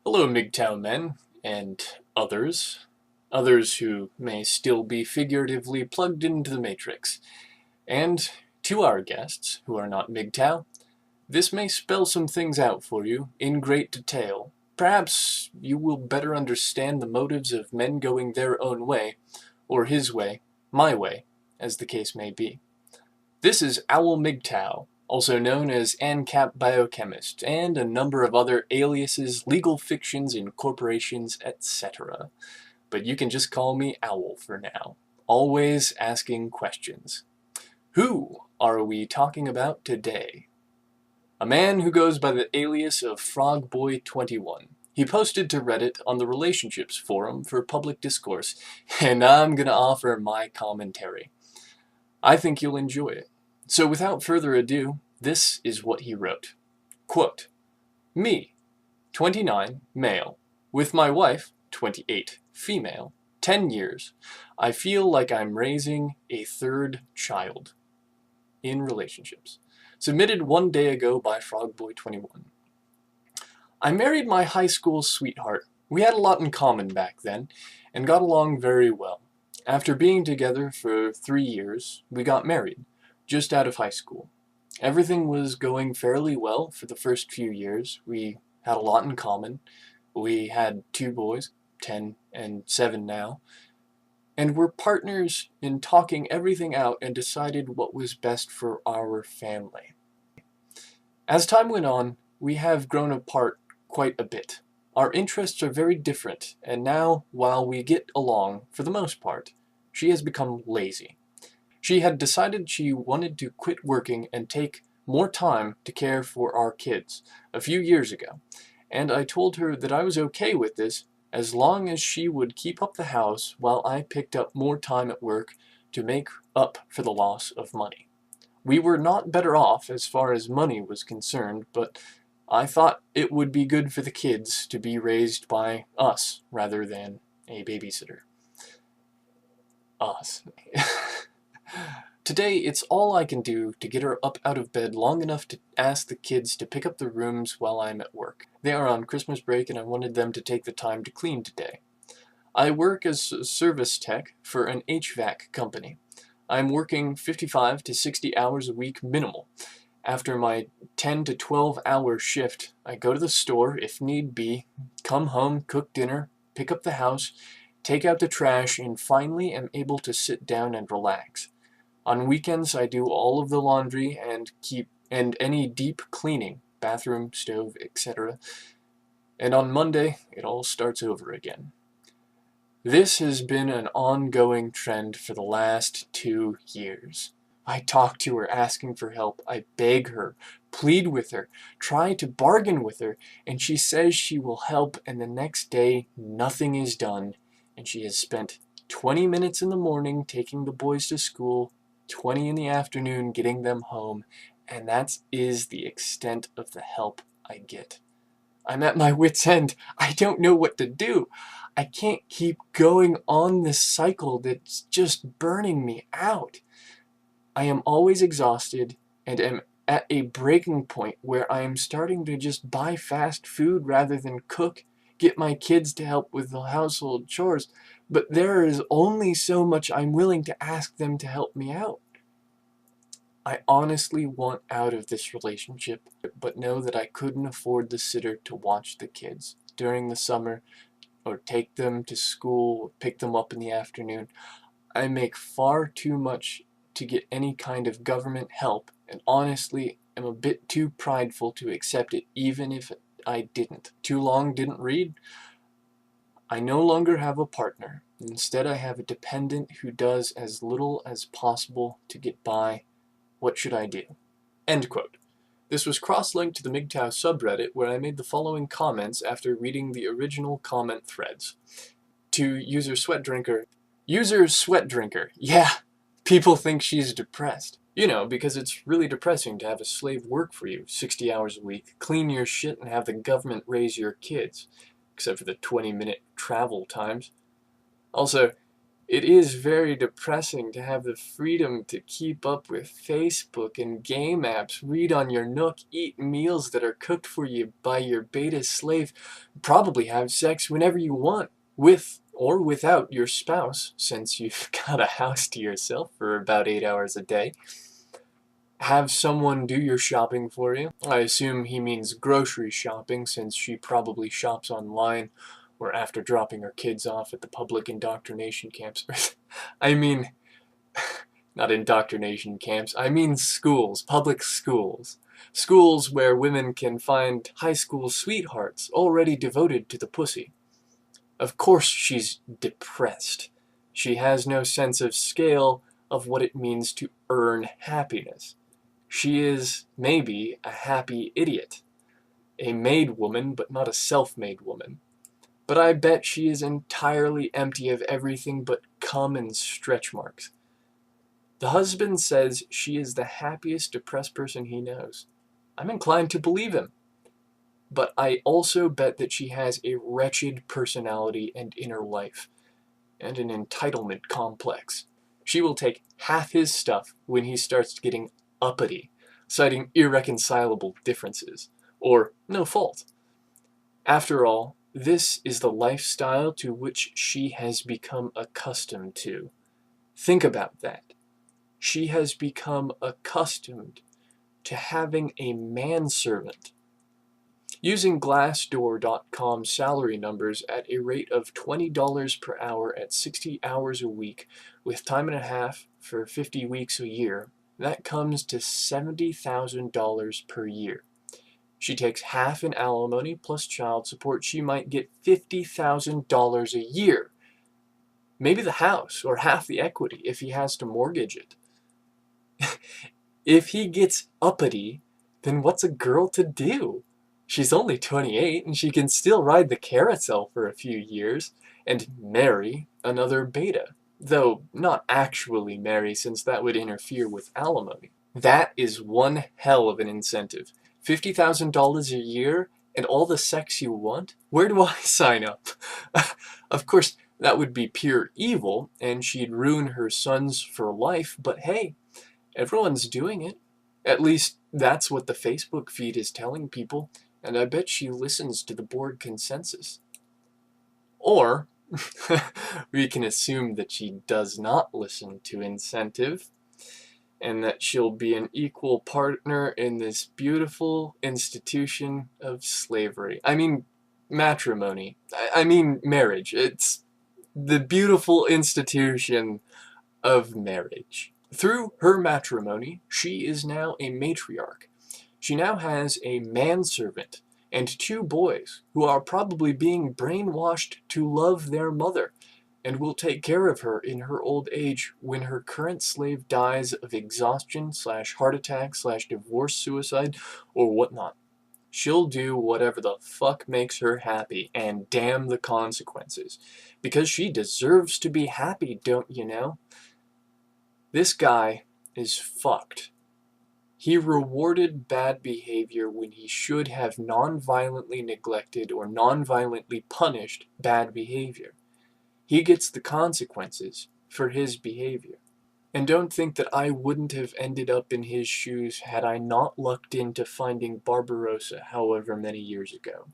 Hello, MGTOW men, and others who may still be figuratively plugged into the Matrix. And to our guests, who are not MGTOW, this may spell some things out for you in great detail. Perhaps you will better understand the motives of men going their own way, or his way, my way, as the case may be. This is Owl MGTOW, also known as ANCAP Biochemist, and a number of other aliases, legal fictions, incorporations, etc. But you can just call me Owl for now, always asking questions. Who are we talking about today? A man who goes by the alias of FrogBoy21. He posted to Reddit on the Relationships forum for public discourse, and I'm gonna offer my commentary. I think you'll enjoy it. So without further ado, this is what he wrote. Quote, me, 29, male, with my wife, 28, female, 10 years. I feel like I'm raising a third child. In relationships. Submitted one day ago by FrogBoy21. I married my high school sweetheart. We had a lot in common back then, and got along very well. After being together for 3 years, we got married, just out of high school. Everything was going fairly well for the first few years. We had a lot in common. We had 2 boys, 10 and 7 now, and we're partners in talking everything out and decided what was best for our family. As time went on, we have grown apart quite a bit. Our interests are very different, and now, while we get along for the most part, she has become lazy. She had decided she wanted to quit working and take more time to care for our kids a few years ago, and I told her that I was okay with this as long as she would keep up the house while I picked up more time at work to make up for the loss of money. We were not better off as far as money was concerned, but I thought it would be good for the kids to be raised by us rather than a babysitter. Us. Today, it's all I can do to get her up out of bed long enough to ask the kids to pick up the rooms while I'm at work. They are on Christmas break and I wanted them to take the time to clean today. I work as a service tech for an HVAC company. I'm working 55 to 60 hours a week minimal. After my 10 to 12 hour shift, I go to the store if need be, come home, cook dinner, pick up the house, take out the trash, and finally am able to sit down and relax. On weekends, I do all of the laundry and any deep cleaning, bathroom, stove, etc. And on Monday, it all starts over again. This has been an ongoing trend for the last 2 years. I talk to her asking for help, I beg her, plead with her, try to bargain with her, and she says she will help, and the next day nothing is done, and she has spent 20 minutes in the morning taking the boys to school, 20 in the afternoon getting them home, and that is the extent of the help I get. I'm at my wit's end. I don't know what to do. I can't keep going on this cycle that's just burning me out. I am always exhausted and am at a breaking point where I am starting to just buy fast food rather than cook, get my kids to help with the household chores, but there is only so much I'm willing to ask them to help me out. I honestly want out of this relationship, but know that I couldn't afford the sitter to watch the kids during the summer or take them to school or pick them up in the afternoon. I make far too much to get any kind of government help, and honestly am a bit too prideful to accept it even if I didn't. Too long didn't read? I no longer have a partner. Instead, I have a dependent who does as little as possible to get by. What should I do? End quote. This was cross-linked to the MGTOW subreddit where I made the following comments after reading the original comment threads. To user Sweat Drinker. User Sweat Drinker. Yeah, people think she's depressed. You know, because it's really depressing to have a slave work for you 60 hours a week, clean your shit, and have the government raise your kids. Except for the 20-minute travel times. Also, It is very depressing to have the freedom to keep up with Facebook and game apps, read on your Nook, eat meals that are cooked for you by your beta slave, probably have sex whenever you want, with or without your spouse, since you've got a house to yourself for about 8 hours a day. Have someone do your shopping for you. I assume he means grocery shopping, since she probably shops online or after dropping her kids off at the public indoctrination camps. I mean, not indoctrination camps, I mean schools, public schools. Schools where women can find high school sweethearts already devoted to the pussy. Of course she's depressed. She has no sense of scale of what it means to earn happiness. She is, maybe, a happy idiot. A made woman, but not a self-made woman. But I bet she is entirely empty of everything but cum and stretch marks. The husband says she is the happiest depressed person he knows. I'm inclined to believe him. But I also bet that she has a wretched personality and inner life, and an entitlement complex. She will take half his stuff when he starts getting uppity, citing irreconcilable differences, or no fault. After all, this is the lifestyle to which she has become accustomed to. Think about that. She has become accustomed to having a manservant. Using Glassdoor.com salary numbers at a rate of $20 per hour at 60 hours a week, with time and a half for 50 weeks a year, that comes to $70,000 per year. She takes half in alimony plus child support. She might get $50,000 a year. Maybe the house, or half the equity if he has to mortgage it. If he gets uppity, then what's a girl to do? She's only 28 and she can still ride the carousel for a few years and marry another beta. Though not actually marry, since that would interfere with alimony. That is one hell of an incentive. $50,000 a year and all the sex you want? Where do I sign up? Of course, that would be pure evil and she'd ruin her sons for life, but hey, everyone's doing it. At least that's what the Facebook feed is telling people, and I bet she listens to the board consensus. Or, we can assume that she does not listen to incentive, and that she'll be an equal partner in this beautiful institution of slavery. I mean, matrimony. I mean, marriage. It's the beautiful institution of marriage. Through her matrimony, she is now a matriarch. She now has a manservant and 2 boys who are probably being brainwashed to love their mother and will take care of her in her old age when her current slave dies of exhaustion / heart attack / divorce suicide or whatnot. She'll do whatever the fuck makes her happy, and damn the consequences. Because she deserves to be happy, don't you know? This guy is fucked. He rewarded bad behavior when he should have non-violently neglected or non-violently punished bad behavior. He gets the consequences for his behavior. And don't think that I wouldn't have ended up in his shoes had I not lucked into finding Barbarossa however many years ago.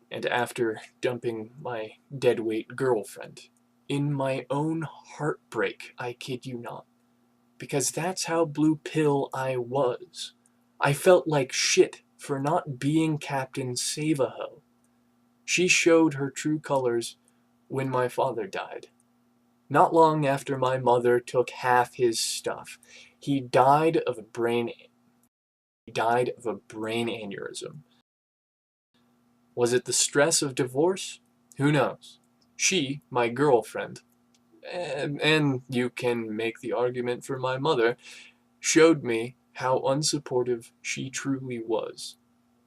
And after dumping my deadweight girlfriend. In my own heartbreak, I kid you not. Because that's how blue pill I was. I felt like shit for not being Captain Save-A-Ho. She showed her true colors when my father died. Not long after my mother took half his stuff, he died of a brain aneurysm. Was it the stress of divorce? Who knows? She, my girlfriend, and you can make the argument for my mother, showed me how unsupportive she truly was.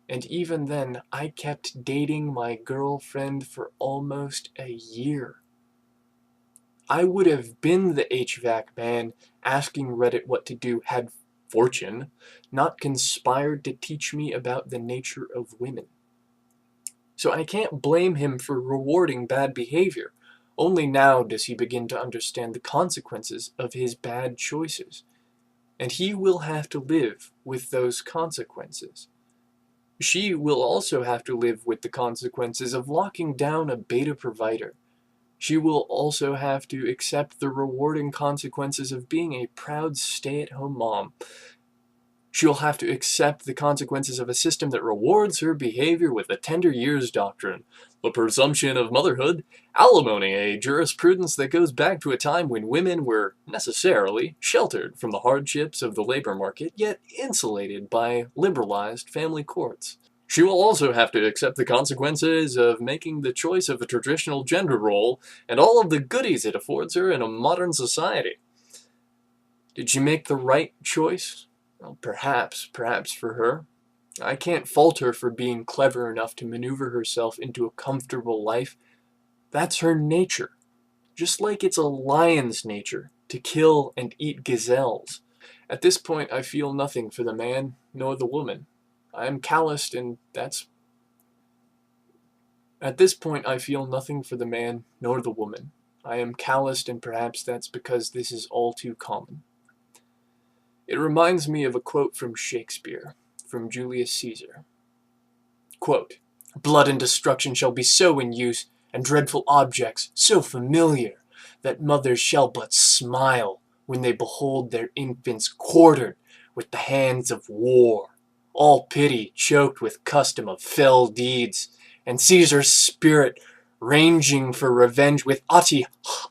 And even then, I kept dating my girlfriend for almost a year. I would have been the HVAC man asking Reddit what to do had Fortune not conspired to teach me about the nature of women. So I can't blame him for rewarding bad behavior. Only now does he begin to understand the consequences of his bad choices, and he will have to live with those consequences. She will also have to live with the consequences of locking down a beta provider. She will also have to accept the rewarding consequences of being a proud stay-at-home mom. She'll have to accept the consequences of a system that rewards her behavior with the tender years doctrine, the presumption of motherhood, alimony, a jurisprudence that goes back to a time when women were necessarily sheltered from the hardships of the labor market, yet insulated by liberalized family courts. She will also have to accept the consequences of making the choice of a traditional gender role and all of the goodies it affords her in a modern society. Did she make the right choice? Well, perhaps for her. I can't fault her for being clever enough to maneuver herself into a comfortable life. That's her nature. Just like it's a lion's nature to kill and eat gazelles. At this point, I feel nothing for the man nor the woman. I am calloused, and that's... At this point, I feel nothing for the man nor the woman. I am calloused, and perhaps that's because this is all too common. It reminds me of a quote from Shakespeare, from Julius Caesar. Quote, "Blood and destruction shall be so in use, and dreadful objects so familiar, that mothers shall but smile when they behold their infants quartered with the hands of war, all pity choked with custom of fell deeds, and Caesar's spirit ranging for revenge with Ati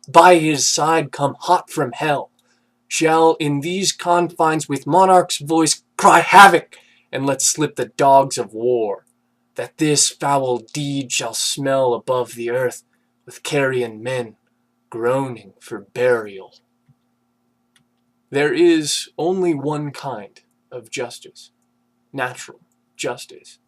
by his side come hot from hell, shall in these confines with monarch's voice cry havoc, and let slip the dogs of war, that this foul deed shall smell above the earth with carrion men groaning for burial." There is only one kind of justice, natural justice.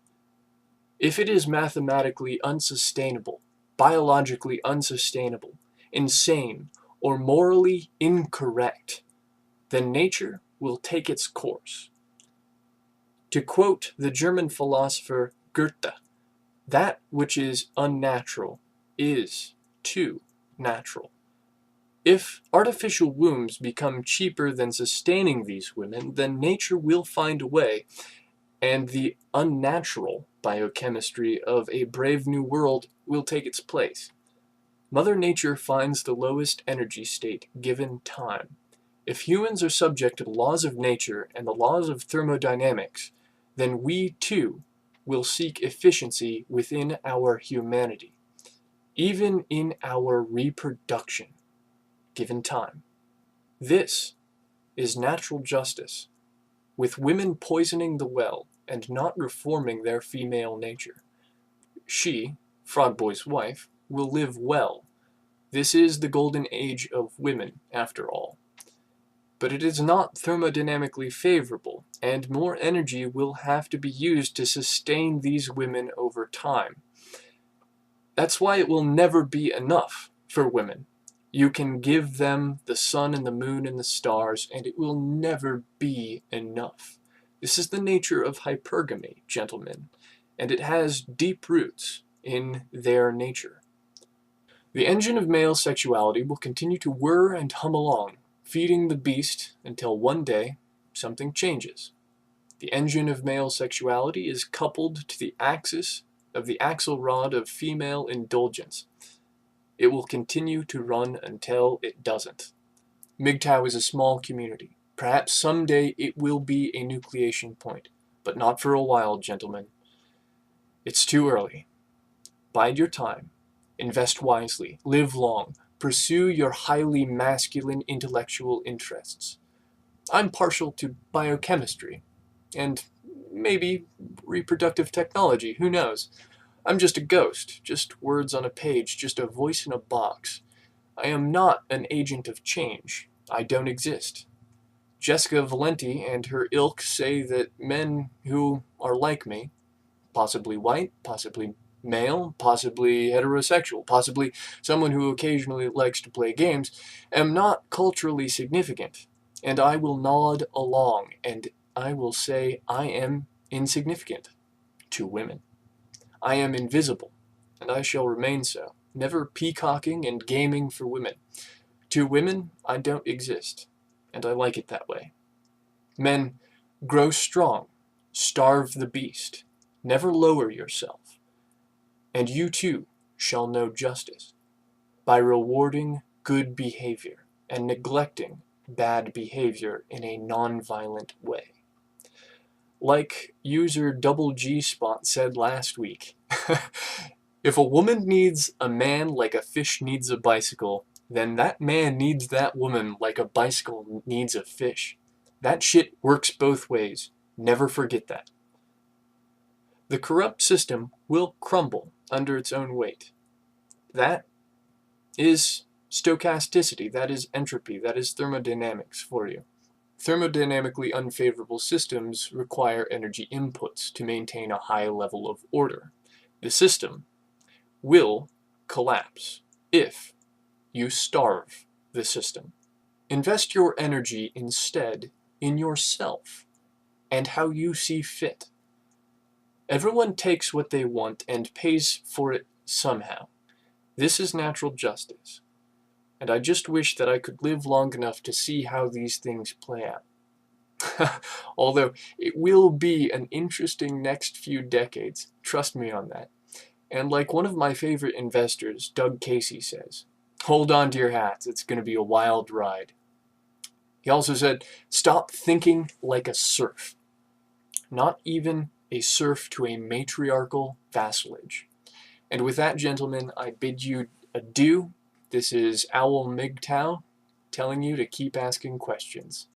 If it is mathematically unsustainable, biologically unsustainable, insane, or morally incorrect, then nature will take its course. To quote the German philosopher Goethe, that which is unnatural is too natural. If artificial wombs become cheaper than sustaining these women, then nature will find a way, and the unnatural biochemistry of a brave new world will take its place. Mother Nature finds the lowest energy state given time. If humans are subject to the laws of nature and the laws of thermodynamics, then we too will seek efficiency within our humanity, even in our reproduction, given time. This is natural justice, with women poisoning the well and not reforming their female nature. She, Frogboy's wife, will live well. This is the golden age of women, after all. But it is not thermodynamically favorable, and more energy will have to be used to sustain these women over time. That's why it will never be enough for women. You can give them the sun and the moon and the stars, and it will never be enough. This is the nature of hypergamy, gentlemen, and it has deep roots in their nature. The engine of male sexuality will continue to whir and hum along, feeding the beast until one day something changes. The engine of male sexuality is coupled to the axis of the axle rod of female indulgence. It will continue to run until it doesn't. MGTOW is a small community. Perhaps someday it will be a nucleation point, but not for a while, gentlemen. It's too early. Bide your time. Invest wisely. Live long. Pursue your highly masculine intellectual interests. I'm partial to biochemistry, and maybe reproductive technology, who knows? I'm just a ghost, just words on a page, just a voice in a box. I am not an agent of change. I don't exist. Jessica Valenti and her ilk say that men who are like me, possibly white, possibly male, possibly heterosexual, possibly someone who occasionally likes to play games, am not culturally significant, and I will nod along, and I will say I am insignificant to women. I am invisible, and I shall remain so. never peacocking and gaming for women. To women, I don't exist, and I like it that way. Men, grow strong, starve the beast, never lower yourself, and you too shall know justice by rewarding good behavior and neglecting bad behavior in a non-violent way. Like user Double G Spot said last week, if a woman needs a man like a fish needs a bicycle, then that man needs that woman like a bicycle needs a fish. That shit works both ways. Never forget that. The corrupt system will crumble under its own weight. That is stochasticity, that is entropy, that is thermodynamics for you. Thermodynamically unfavorable systems require energy inputs to maintain a high level of order. The system will collapse if you starve the system. Invest your energy instead in yourself and how you see fit. Everyone takes what they want and pays for it somehow. This is natural justice, and I just wish that I could live long enough to see how these things play out. Although it will be an interesting next few decades, trust me on that. And like one of my favorite investors, Doug Casey, says, hold on to your hats, it's going to be a wild ride. He also said, stop thinking like a serf, not even a serf to a matriarchal vassalage. And with that, gentlemen, I bid you adieu. This is MGTOW telling you to keep asking questions.